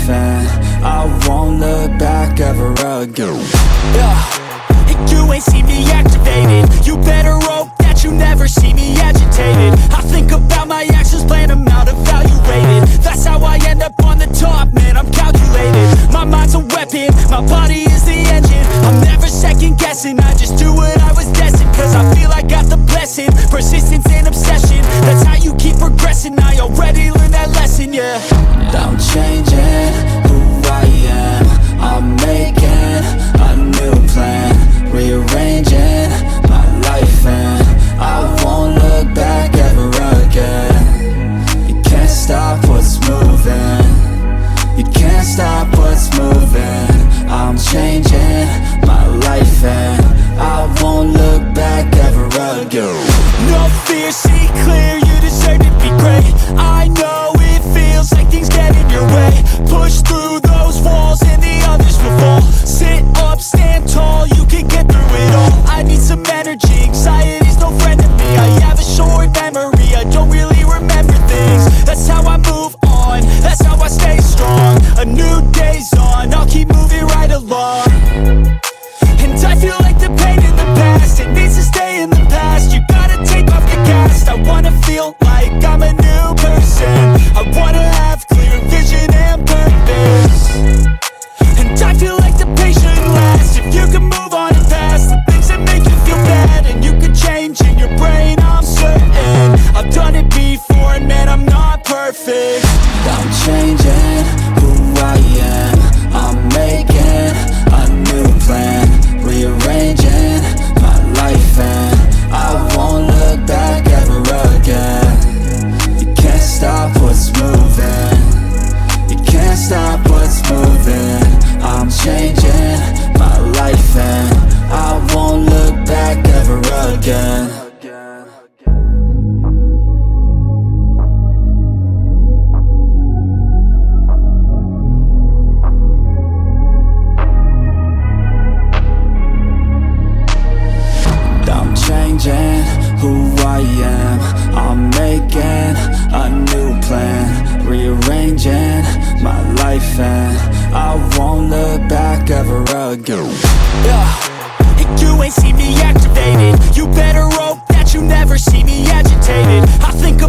life, and I won't look back ever again. You ain't see me activated. You better hope that you never see me agitated. I think about my actions, plan them out, evaluated. That's how I end up on the top, man, I'm calculated. My mind's a weapon, my body is the engine. I'm never second guessing, I just do what I was destined. Cause I feel I got the blessing, persistence and obsession. That's how you keep progressing, I already learned that lesson, yeah. I'm changing who I am, I'm making a new plan, rearranging my life, and I won't look back ever again. You can't stop what's moving, you can't stop what's moving. I'm changing my life, and I won't look back ever again. No fear, see clear, you deserve to be great. I know it feels like things get in your way. Push through those walls and the others will fall. Sit up, stand tall, you can get through it all. I need some energy, anxiety's no friend to me. I have a short memory, I don't really remember things. That's how I move on, that's how I stay strong. A new day's on, I'll keep moving right along. And I feel like the pain in the past, it needs to stay in the past. You gotta take off the cast. I wanna feel like I'm a new person. I wanna have clear vision and purpose. And I feel like the pain shouldn't last. If you can move on and past the things that make you feel bad, and you can change in your brain, I'm certain. I've done it before, and man, I'm not perfect. I'm changing who I am, I'm making a new plan, rearranging my life, and I won't look back ever again. You can't stop what's moving, you can't stop what's moving. I'm changing my life, and I won't look back ever again. Changing who I am, I'm making a new plan, rearranging my life, and I won't look back ever again. You ain't see me activated. You better hope that you never see me agitated. I think